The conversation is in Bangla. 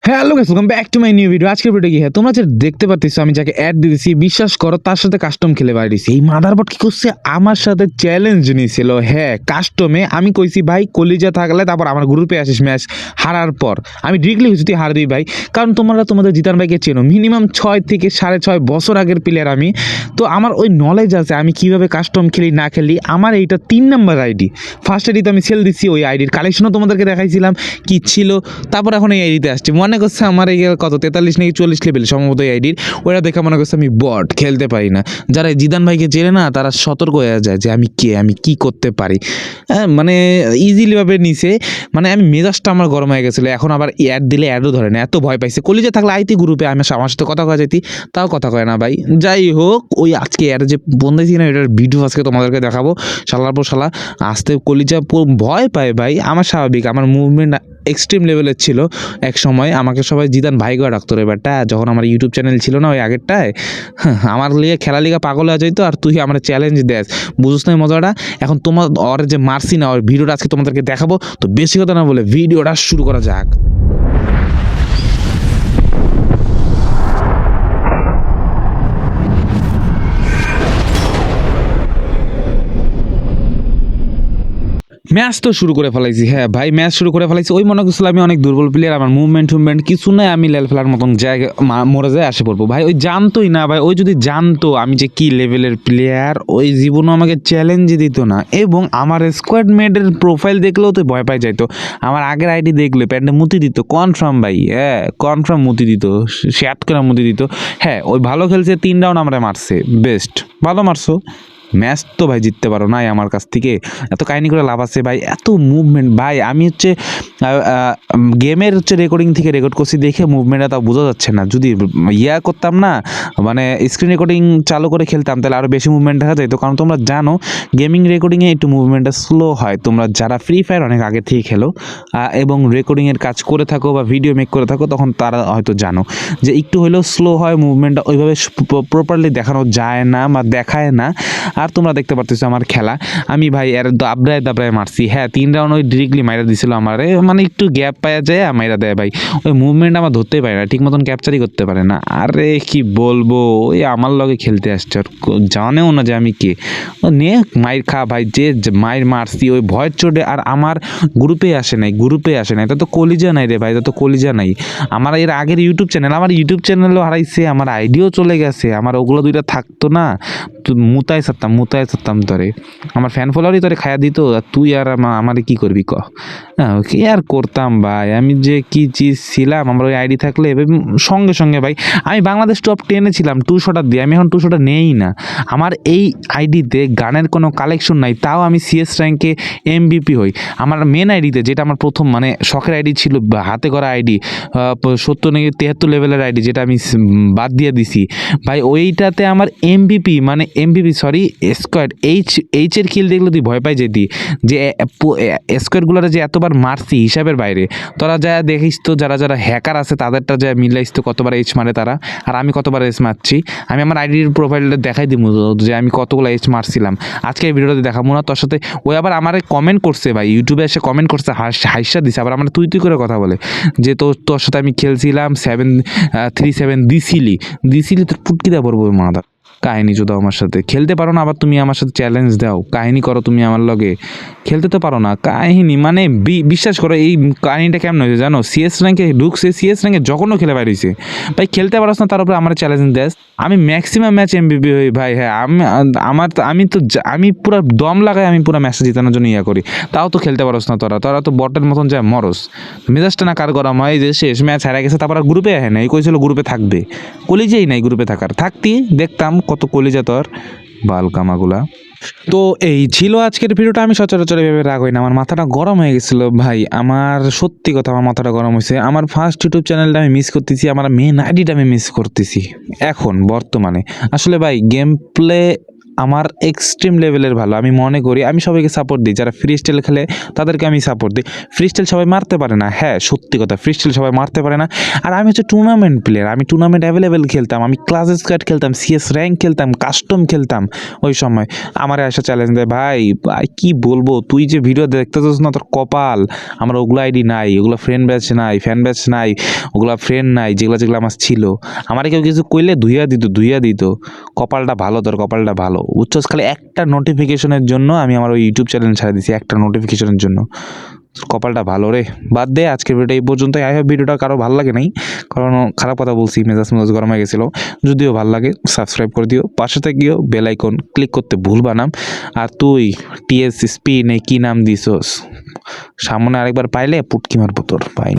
Hello guys, welcome back to my new video. আজকের ভিডিও কি তোমরা যে দেখতে পাচ্ছ আমি যাকে অ্যাড দিয়েছি, বিশ্বাস করো তার সাথে কাস্টম খেলে বাড়িয়েছি। এই মাদারবোর্ড কি করছে, আমার সাথে চ্যালেঞ্জ নিয়েছিল। হ্যাঁ, কাস্টমে আমি কইছি ভাই কলিজা থাকলে তারপর আমার গ্রুপে আসিস ম্যাচ হারার পর। আমি ডিরেক্টলি হয়েছি তুই হার দিই ভাই, কারণ তোমরা তোমাদের জিতান ভাইকে চেনো, মিনিমাম 6 থেকে 6.5 বছর আগের প্লেয়ার আমি। তো আমার ওই নলেজ আছে আমি কিভাবে কাস্টম খেলি না খেলি। আমার এইটা 3 নাম্বার আইডি। ফার্স্ট আইডিতে আমি সেল দিচ্ছি, ওই আইডির কালেকশনও তোমাদেরকে দেখাইছিলাম কি ছিল। তারপর এখন এই আইডিতে আসছি, মনে করছে আমার এই কত 43 নাকি 40 লেভেল সম্ভবত এই আইডির। ওটা দেখে মনে করছে আমি বট, খেলতে পারি না। যারা জিদান ভাইকে চেনে না তারা সতর্ক হয়ে যায় যে আমি কে, আমি কি করতে পারি। হ্যাঁ, মানে ইজিলিভাবে নিছে, মানে আমি মেজাজটা আমার গরম হয়ে গেছিলো। এখন আবার অ্যাড দিলে অ্যাডও ধরে না, এত ভয় পাইছে। কলিজে থাকলে আইতি গ্রুপে আমি আমার সাথে কথা কয়া যাইতি, তাও কথা কয় না ভাই। যাই হোক, ওই আজকে অ্যাড যে বন্ধেছি না, এটার ভিডিও আজকে তোমাদেরকে দেখাবো। শালার পর শালা আসতে কলিজা ভয় পায় ভাই। আমার স্বাভাবিক, আমার মুভমেন্ট এক্সট্রিম লেভেলের ছিল এক সময়। আমাকে সবাই জিদান ভাই করে ডাকতো রে বেটা, যখন আমার ইউটিউব চ্যানেল ছিল না ওই আগেরটায়। আমার লিগে খেলা লিগা পাগল হয়ে যাইতো, আর তুই আমার চ্যালেঞ্জ দেস, বুঝছ না মজাটা। এখন তোমার ওর যে মারছি না, ওর ভিডিওটা আজকে তোমাদেরকে দেখাবো। তো বেশি কথা না বলে ভিডিওটা শুরু করা যাক। ম্যাচ তো শুরু করে ফেলাইছি। হ্যাঁ ভাই, ম্যাচ শুরু করে ফেলাইছি। ওই মনে করছিল আমি অনেক দুর্বল প্লেয়ার, আমার মুভমেন্ট কিছু নাই, আমি লেল ফেলার মতন জায়গা মরে যায় আসে পড়বো। ভাই ওই জানতোই না ভাই, ওই যদি জানতো আমি যে কি লেভেলের প্লেয়ার, ওই জীবনও আমাকে চ্যালেঞ্জ দিত না। এবং আমার স্কোয়াড মেটের প্রোফাইল দেখলেও তো ভয় পাই যাইতো। আমার আগের আইডি দেখলে প্যান্টে মুতি দিত কনফার্ম ভাই। হ্যাঁ কনফার্ম মুতি দিত, শ্যাট করে মুতি দিত। হ্যাঁ ওই ভালো খেলছে, 3 রাউন্ড আমরা মারছে, বেস্ট, ভালো মারছো। ম্যাচ তো ভাই জিততে পারো নাই আমার কাছ থেকে, এত কাহিনি করে লাভ আছে ভাই, এত মুভমেন্ট ভাই। আমি হচ্ছে গেমের রেকর্ডিং থেকে রেকর্ড করছি দেখে মুভমেন্টটা তাও বোঝা যাচ্ছে না। যদি করতাম না, মানে স্ক্রিন রেকর্ডিং চালু করে খেলতাম, তাহলে আরও বেশি মুভমেন্ট দেখা যেত। কারণ তোমরা জানো গেমিং রেকর্ডিংয়ে একটু মুভমেন্টটা স্লো হয়। তোমরা যারা ফ্রি ফায়ার অনেক আগে থেকে খেলো এবং রেকর্ডিংয়ের কাজ করে থাকো বা ভিডিও মেক করে থাকো, তখন তারা হয়তো জানো যে একটু হলেও স্লো হয় মুভমেন্টটা, ওইভাবে প্রপারলি দেখানো যায় না বা দেখায় না। আর তোমরা দেখতে পারতেছো আমার খেলা, আমি ভাই এর দাবড়ায় মারছি। হ্যাঁ 3 রাউন্ড ওই ডিরেক্টলি মাইরা দিছিল আমারে, মানে একটু গ্যাপ পাওয়া যায় মাইরা দেয় ভাই। ওই মুভমেন্ট আমার ধরতেই পারে না, ঠিক মতন ক্যাপচারই করতে পারে না। আরে কি বলবো, ওই আমার লগে খেলতে আসছে, আর জানেও না যে আমি কে। নে মাইর খা ভাই, যে মাইর মারছি ওই ভয়ের চোটে। আর আমার গ্রুপে আসে নাই, এটা তো কলিজা নাই রে ভাই, এটা তো কলিজা নাই। আমার এর আগের ইউটিউব চ্যানেল, আমার ইউটিউব চ্যানেলও হারাইছে, আমার আইডিও চলে গেছে। আমার ওগুলো দুইটা থাকতো না, মুতায় সারতাম তোরে, আমার ফ্যান ফলোয়ারই তোরে খায়া দিত। আর তুই আর আমারে কি করবি ক? কি আর করতাম ভাই, আমি যে কি চিজ ছিলাম। আমার ওই আইডি থাকলে সঙ্গে সঙ্গে ভাই আমি বাংলাদেশ টপ 10-এ ছিলাম 2 শটার দিয়ে। আমি এখন 2 শটার নেই না। আমার এই আইডিতে গানের কোনো কালেকশন নাই, তাও আমি সিএস র্যাঙ্কে MVP হই। আমার মেন আইডিতে, যেটা আমার প্রথম মানে শখের আইডি ছিল, হাতে করা আইডি, 70 নাকি 73 লেভেলের আইডি, যেটা আমি বাদ দিয়ে দিছি ভাই, ওইটাতে আমার MVP সরি স্কোয়াড এইচের কিল দেখলে তুই ভয় পাই যেতি, যে স্কোয়াডগুলোরা যে এতবার মারছি হিসাবের বাইরে। তোরা যা দেখিস তো, যারা যারা হ্যাকার আছে তাদেরটা যা মিলাইস তো কতবার এইচ মারে তারা, আর আমি কতবার এইচ মারছি। আমি আমার আইডির প্রোফাইলটা দেখাই দিব যে আমি কতগুলো এইচ মারছিলাম। আজকে এই ভিডিওতে দেখাবো না তোর সাথে। ওই আবার আমারে কমেন্ট করছে ভাই, ইউটিউবে এসে কমেন্ট করছে, হাইসা দিছে, আবার আমরা তুই করে কথা বলে যে তোর সাথে আমি খেলছিলাম 7-3-7 দিছিলি তোর পুটকি দেওয়া পড়বো মাথা। কাহিনী চোদাও, আমার সাথে খেলতে পারো না, আবার তুমি আমার সাথে চ্যালেঞ্জ দাও, কাহিনী করো তুমি আমার লগে, খেলতে তো পারো না। কাহিনী মানে বিশ্বাস করো, এই কাহিনীটা কেমন হয়েছে জানো? সিএস র্যাঙ্কে ঢুকছে, সিএস র্যাঙ্কে যখনও খেলে বাইরেছে ভাই, খেলতে পারোস না, তার উপরে আমার চ্যালেঞ্জ দেয়। আমি ম্যাক্সিমাম ম্যাচ MVP হই ভাই। হ্যাঁ আমি পুরো দম লাগাই, আমি পুরো ম্যাচটা জিতানোর জন্য করি, তাও তো খেলতে পারোস না তোরা তো বটের মতন যায় মরস। মেজাজটা না কার গরম হয় যে শেষ ম্যাচ হারা গেছে, তারপর গ্রুপে আসে না। এই কইছিল গ্রুপে থাকবে, কলিজেই নাই গ্রুপে থাকতি দেখতাম কত কলিজা তোর বালকামাগুলা। তো এই ছিল আজকের ভিডিওটা। আমি সচরাচর এভাবে রাগ হই না, আমার মাথাটা গরম হয়ে গেছিলো ভাই। আমার সত্যি কথা, আমার মাথাটা গরম হয়েছে। আমার ফার্স্ট ইউটিউব চ্যানেলটা আমি মিস করতেছি, আমার মেন আইডিটা আমি মিস করতেছি এখন বর্তমানে। আসলে ভাই গেম প্লে আমার এক্সট্রিম লেভেলের ভালো। আমি মনে করি আমি সবাইকে সাপোর্ট দিই, যারা ফ্রি স্টাইল খেলে তাদেরকে আমি সাপোর্ট দিই। ফ্রি স্টাইল সবাই মারতে পারে না, হ্যাঁ সত্যি কথা, ফ্রি স্টাইল সবাই মারতে পারে না। আর আমি হচ্ছে টুর্নামেন্ট প্লেয়ার, আমি টুর্নামেন্ট অ্যাভেলেবেল খেলতাম, আমি ক্লাস স্কোয়াড খেলতাম, সিএস র্যাঙ্ক খেলতাম, কাস্টম খেলতাম ওই সময়। আমার এসে চ্যালেঞ্জ দেয়, ভাই ভাই কি বলবো, তুই যে ভিডিও দেখতেছিস না তোর কপাল, আমার ওগুলো আইডি নাই, ওগুলো ফ্রেন্ড ব্যাচ নাই, ফ্যান ব্যাচ নাই, ওগুলো ফ্রেন্ড নাই যেগুলো যেগুলো আমার ছিল। আমার কেউ কিছু কইলে ধুইয়া দিত। কপালটা ভালো, তোর কপালটা ভালো, বুঝছস? খালি একটা নোটিফিকেশনের জন্য আমি আমার ওই ইউটিউব চ্যানেল ছাড়া দিছি, একটা নোটিফিকেশনের জন্য। কপালটা ভালো রে। বাদ দে, আজকের ভিডিওটা এই পর্যন্ত। আই হোপ ভিডিওটা কারো ভালো লাগে নাই, কারণ খারাপ কথা বলছি, মেজাজ গরম হয়ে গেছিলো। যদিও ভালো লাগে সাবস্ক্রাইব করে দিও, পাশে থেকেও বেল আইকন ক্লিক করতে ভুলবা না। আর তুই টিএস স্পিনে কি নাম দিছস, সামনে আরেকবার পাইলে পুটকি মারবো তোর, পাই।